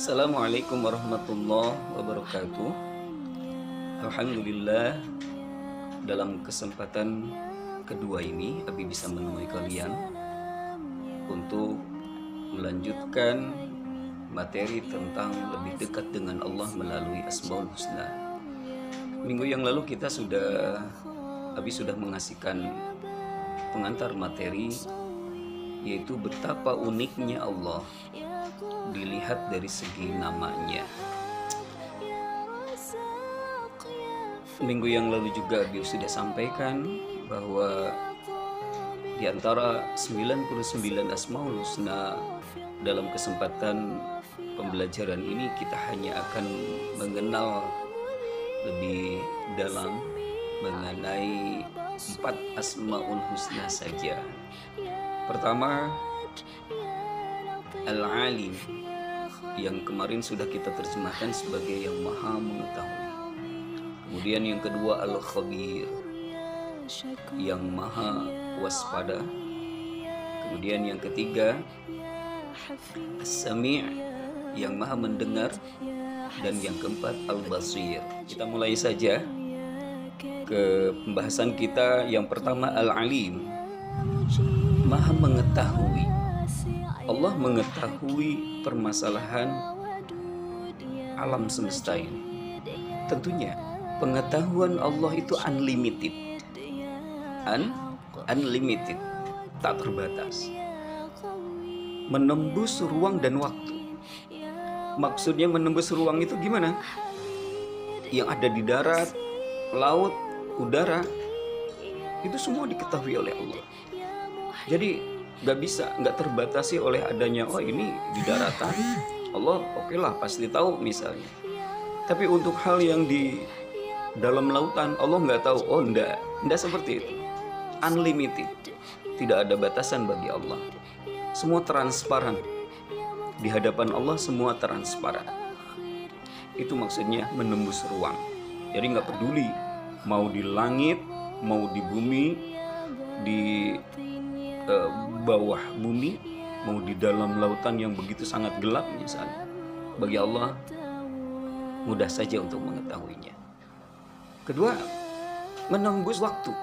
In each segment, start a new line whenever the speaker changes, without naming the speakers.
Assalamualaikum warahmatullahi wabarakatuh. Alhamdulillah, dalam kesempatan kedua ini Abi bisa menemui kalian untuk melanjutkan materi tentang lebih dekat dengan Allah melalui Asmaul Husna. Minggu yang lalu Abi sudah mengasihkan pengantar materi, yaitu betapa uniknya Allah dilihat dari segi namanya. Minggu yang lalu juga Abi sudah sampaikan bahwa di antara 99 Asmaul Husna, dalam kesempatan pembelajaran ini kita hanya akan mengenal lebih dalam mengenai 4 Asmaul Husna saja. Pertama, Al-Alim, yang kemarin sudah kita terjemahkan sebagai yang maha mengetahui. Kemudian yang kedua, Al-Khabir, yang maha waspada. Kemudian yang ketiga, As-Sami', yang maha mendengar. Dan yang keempat, Al-Basir. Kita mulai saja ke pembahasan kita. Yang pertama, Al-Alim, maha mengetahui. Allah mengetahui permasalahan alam semesta ini. Tentunya pengetahuan Allah itu unlimited, unlimited, tak terbatas, menembus ruang dan waktu. Maksudnya menembus ruang itu gimana? Yang ada di darat, laut, udara, itu semua diketahui oleh Allah. Jadi nggak terbatasi oleh adanya, oh ini di daratan, Allah oke lah pasti tahu misalnya. Tapi untuk hal yang di dalam lautan, Allah nggak tahu. Oh enggak seperti itu. Unlimited, tidak ada batasan bagi Allah. Semua transparan di hadapan Allah, semua transparan. Itu maksudnya menembus ruang. Jadi nggak peduli mau di langit, mau di bumi, di bawah bumi, mau di dalam lautan yang begitu sangat gelap misalnya, bagi Allah mudah saja untuk mengetahuinya. Kedua, menembus waktu,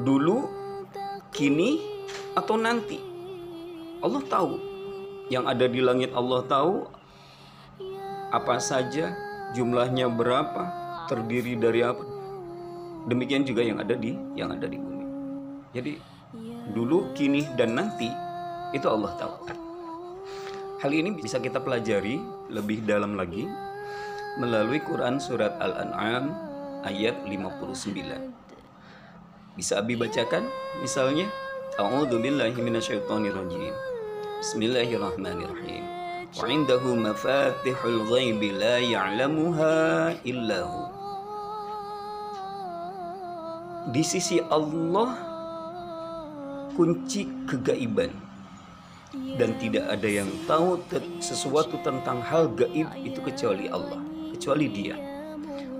dulu, kini, atau nanti. Allah tahu yang ada di langit, Allah tahu apa saja, jumlahnya berapa, terdiri dari apa. Demikian juga yang ada di bumi. Jadi dulu, kini, dan nanti itu Allah tahu. Hal ini bisa kita pelajari lebih dalam lagi melalui Quran surat Al-An'am ayat 59. Bisa Abi bacakan misalnya, A'udzu billahi minasyaitonir rajim. Bismillahirrahmanirrahim. Wa 'indahu mafatihul ghaibi la ya'lamuha illahu. Di sisi Allah kunci kegaiban, dan tidak ada yang tahu sesuatu tentang hal gaib itu kecuali Allah, kecuali Dia.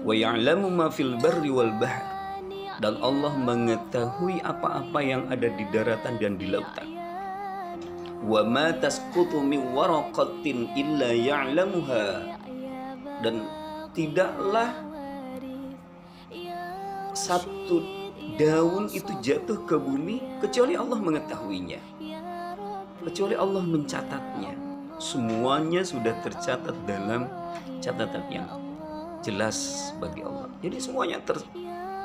Wa ya'lamu ma fil barri wal bahr, dan Allah mengetahui apa-apa yang ada di daratan dan di lautan. Wa ma tasqutu min waraqatin illa ya'lamuha, dan tidaklah satu daun itu jatuh ke bumi kecuali Allah mengetahuinya, kecuali Allah mencatatnya. Semuanya sudah tercatat dalam catatan yang jelas bagi Allah. Jadi semuanya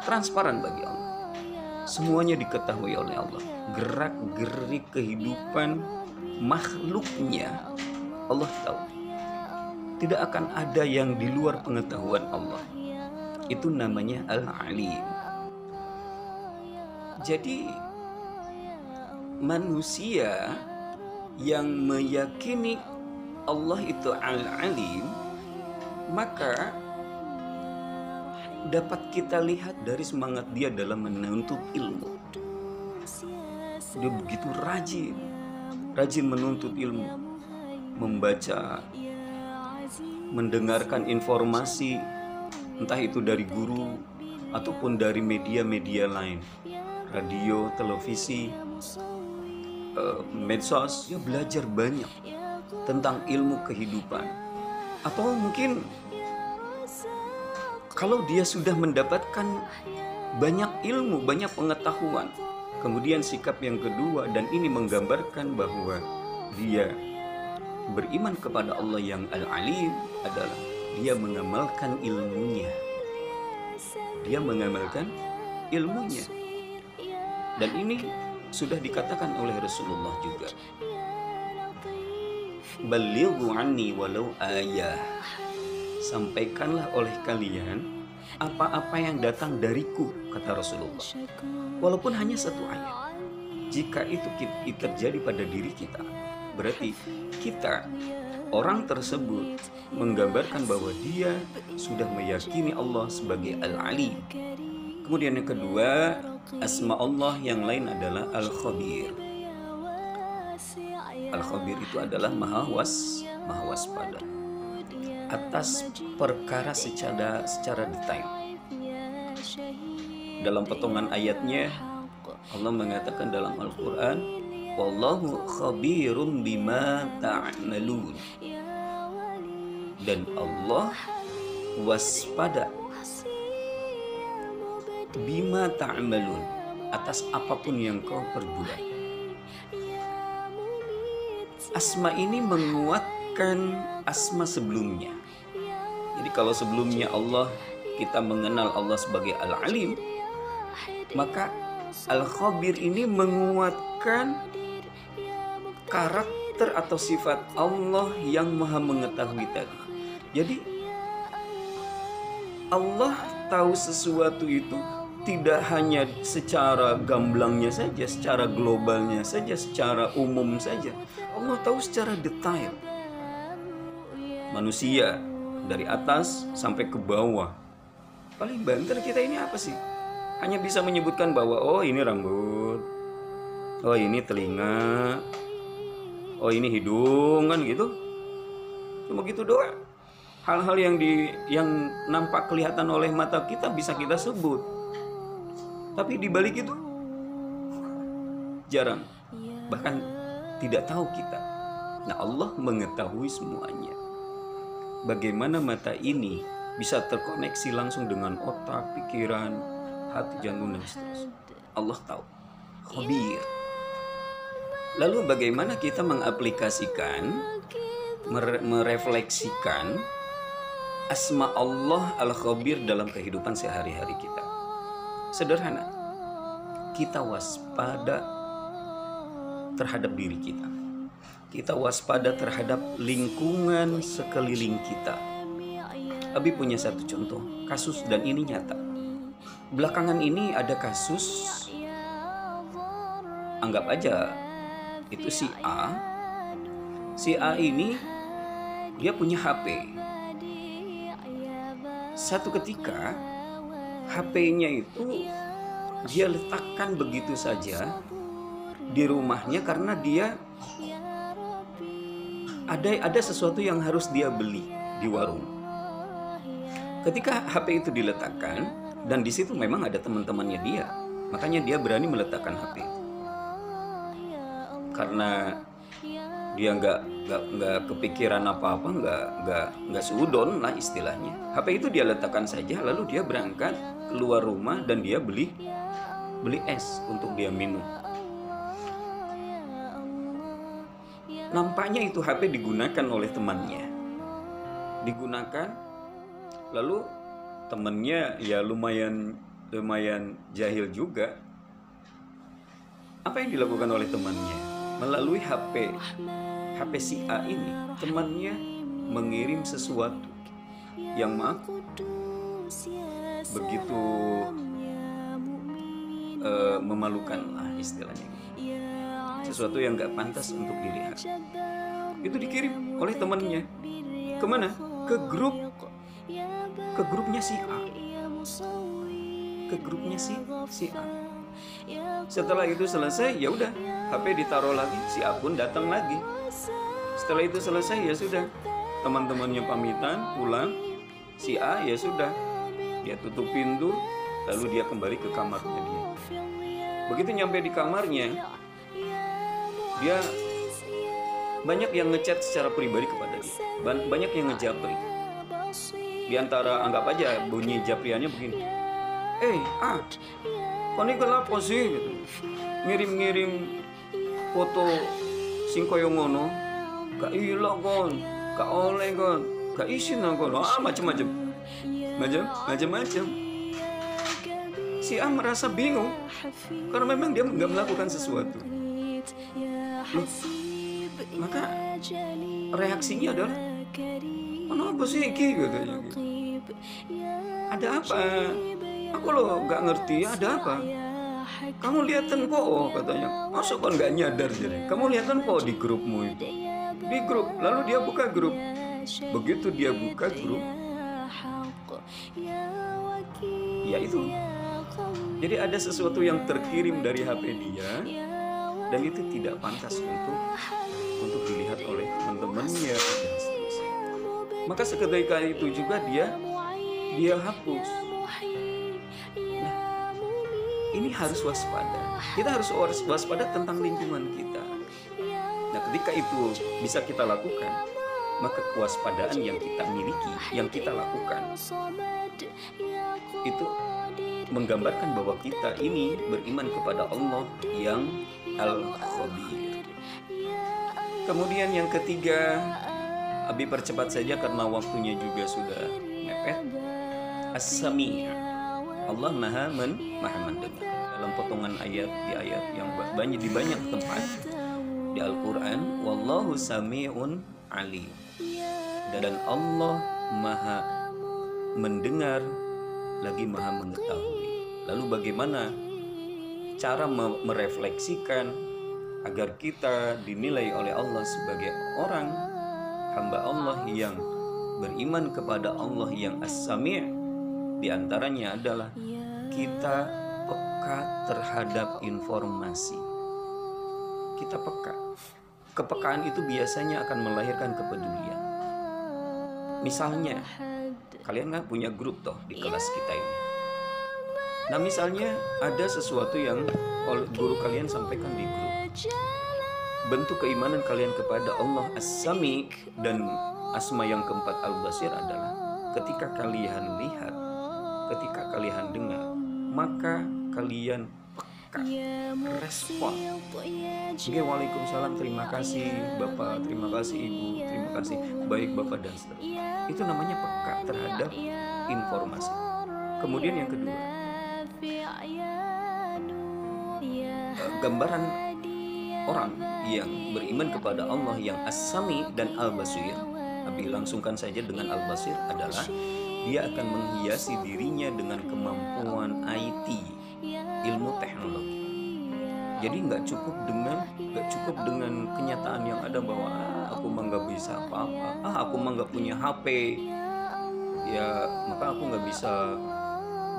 transparan bagi Allah. Semuanya diketahui oleh Allah. Gerak-gerik kehidupan makhluknya Allah tahu. Tidak akan ada yang di luar pengetahuan Allah. Itu namanya Al-Alim. Jadi manusia yang meyakini Allah itu Al-Alim, maka dapat kita lihat dari semangat dia dalam menuntut ilmu. Dia begitu rajin menuntut ilmu, membaca, mendengarkan informasi, entah itu dari guru ataupun dari media-media lain, radio, televisi, medsos. Ya belajar banyak tentang ilmu kehidupan. Atau mungkin kalau dia sudah mendapatkan banyak ilmu, banyak pengetahuan, kemudian sikap yang kedua, dan ini menggambarkan bahwa dia beriman kepada Allah yang Al-Alim, adalah dia mengamalkan ilmunya. Dia mengamalkan ilmunya. Dan ini sudah dikatakan oleh Rasulullah juga. Balighu anni walau ayah. Sampaikanlah oleh kalian apa-apa yang datang dariku, kata Rasulullah. Walaupun hanya satu ayat. Jika itu terjadi pada diri kita, berarti kita, orang tersebut, menggambarkan bahwa dia sudah meyakini Allah sebagai Al-Alim. Kemudian yang kedua, asma Allah yang lain adalah Al-Khabir. Al-Khabir itu adalah maha waspada atas perkara secara detail. Dalam potongan ayatnya, Allah mengatakan dalam Al-Quran, wallahu khabirum bima ta'malun. Dan Allah waspada bima ta'malun, atas apapun yang kau perbuat. Asma ini menguatkan asma sebelumnya. Jadi kalau sebelumnya kita mengenal Allah sebagai Al-Alim, maka Al-Khabir ini menguatkan karakter atau sifat Allah yang maha mengetahui tadi. Jadi Allah tahu sesuatu itu tidak hanya secara gamblangnya saja, secara globalnya saja, secara umum saja. Allah tahu secara detail. Manusia dari atas sampai ke bawah. Paling banter kita ini apa sih? Hanya bisa menyebutkan bahwa oh ini rambut, oh ini telinga, oh ini hidung, kan gitu. Cuma gitu doang. Hal-hal yang nampak kelihatan oleh mata kita bisa kita sebut. Tapi di balik itu jarang, bahkan tidak tahu kita. Nah, Allah mengetahui semuanya. Bagaimana mata ini bisa terkoneksi langsung dengan otak, pikiran, hati, jantung, dan seterusnya. Allah tahu. Khabir. Lalu bagaimana kita mengaplikasikan, merefleksikan asma Allah Al-Khabir dalam kehidupan sehari-hari kita? Sederhana. Kita waspada terhadap diri kita. Kita waspada terhadap lingkungan sekeliling kita. Abi punya satu contoh kasus, dan ini nyata. Belakangan ini ada kasus, anggap aja itu si A. Si A ini dia punya HP. Satu ketika HP-nya itu dia letakkan begitu saja di rumahnya karena dia ada sesuatu yang harus dia beli di warung. Ketika HP itu diletakkan, dan di situ memang ada teman-temannya dia, makanya dia berani meletakkan HP. Karena dia nggak kepikiran apa-apa, nggak seudon lah istilahnya. HP itu dia letakkan saja, lalu dia berangkat keluar rumah dan dia beli es untuk dia minum. Nampaknya itu HP digunakan oleh temannya. Lalu temannya ya lumayan jahil juga. Apa yang dilakukan oleh temannya? Melalui HP si A ini, temannya mengirim sesuatu yang begitu memalukan lah istilahnya. Sesuatu yang gak pantas untuk dilihat. Itu dikirim oleh temannya. Kemana? Ke grupnya si A. Ke grupnya si A. Setelah itu selesai, ya udah, HP ditaruh lagi, si A pun datang lagi. Setelah itu selesai, ya sudah, teman-temannya pamitan pulang, si A ya sudah, dia tutup pintu, lalu dia kembali ke kamarnya dia. Begitu nyampe di kamarnya, dia banyak yang ngechat secara pribadi kepada dia, banyak yang ngejapri. Di antara anggap aja bunyi japriannya begini, kau ini kenapa sih gitu. Ngirim-ngirim foto sing koyo ngono, gak ilang kon, gak oleh kon, gak isin kon, macem-macem. Si A merasa bingung karena memang dia nggak melakukan sesuatu. Maka reaksinya adalah, kenapa sih Iki katanya gitu. Ada apa? Aku loh nggak ngerti, ada apa? Kamu liatan kok katanya. Masa kan nggak nyadar jadi? Kamu liatan kok di grupmu itu, di grup. Lalu dia buka grup. Begitu dia buka grup, ya itu. Jadi ada sesuatu yang terkirim dari HP dia, dan itu tidak pantas untuk dilihat oleh teman-temannya dan seterusnya. Maka seketika itu juga dia hapus. Nah, ini harus waspada. Kita harus waspada tentang lingkungan kita. Nah, ketika itu bisa kita lakukan, maka kewaspadaan yang kita miliki, yang kita lakukan, itu menggambarkan bahwa kita ini beriman kepada Allah yang Al-Khabir. Kemudian yang ketiga, Abi percepat saja karena waktunya juga sudah mepet. As-Sami', Allah maha mendengar. Dalam potongan ayat yang di banyak tempat di Al-Quran, Wallahu sami'un alim. Dan Allah maha mendengar lagi maha mengetahui. Lalu bagaimana cara merefleksikan agar kita dinilai oleh Allah sebagai orang hamba Allah yang beriman kepada Allah yang As-Sami'? Di antaranya adalah kita peka terhadap informasi. Kita peka. Kepekaan itu biasanya akan melahirkan kepedulian. Misalnya, kalian kan punya grup toh di kelas kita ini. Nah, misalnya ada sesuatu yang guru kalian sampaikan di grup. Bentuk keimanan kalian kepada Allah As-Sami' dan asma yang keempat Al-Basir adalah ketika kalian lihat, ketika kalian dengar, maka kalian peka, respon. Oke, waalaikumsalam, terima kasih Bapak, terima kasih Ibu, terima kasih, baik Bapak dan seterusnya. Itu namanya peka terhadap informasi. Kemudian yang kedua, gambaran orang yang beriman kepada Allah yang As-Sami' dan Al-Basir, Abi langsungkan saja dengan Al-Basir, adalah dia akan menghiasi dirinya dengan kemampuan IT, ilmu teknologi. Jadi nggak cukup dengan kenyataan yang ada bahwa aku mah nggak bisa apa-apa, aku mah nggak punya HP, ya maka aku nggak bisa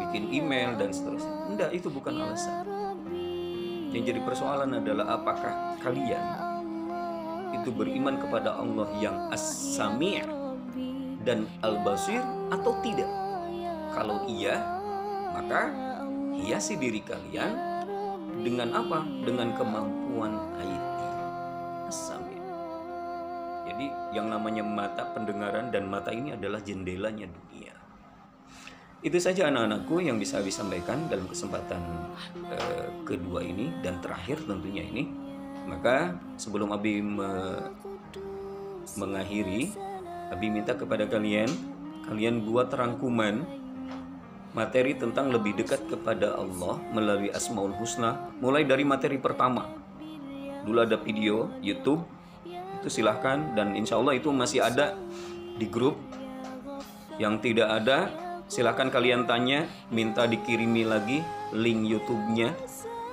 bikin email dan seterusnya. Enggak, itu bukan alasan. Yang jadi persoalan adalah apakah kalian itu beriman kepada Allah yang As-Sami' dan Al-Basir atau tidak? Kalau iya, maka hiasi diri kalian dengan apa? Dengan kemampuan IT As-Sami'. Jadi yang namanya mata pendengaran, dan mata ini adalah jendelanya dunia. Itu saja anak-anakku yang bisa Abi sampaikan dalam kesempatan kedua ini dan terakhir tentunya ini. Maka sebelum Abi mengakhiri, Abi minta kepada kalian buat rangkuman materi tentang lebih dekat kepada Allah melalui Asmaul Husna, mulai dari materi pertama. Dulu ada video YouTube, itu silahkan, dan insya Allah itu masih ada di grup. Yang tidak ada, silahkan kalian tanya, minta dikirimi lagi link YouTube-nya.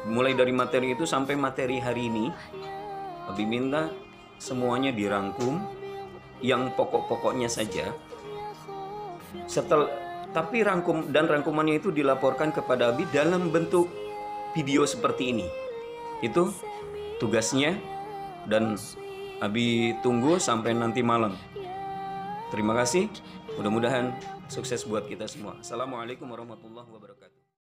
Mulai dari materi itu sampai materi hari ini, Abi minta semuanya dirangkum, yang pokok-pokoknya saja. Tapi rangkumannya itu dilaporkan kepada Abi dalam bentuk video seperti ini. Itu tugasnya, dan Abi tunggu sampai nanti malam. Terima kasih. Mudah-mudahan sukses buat kita semua. Assalamualaikum warahmatullahi wabarakatuh.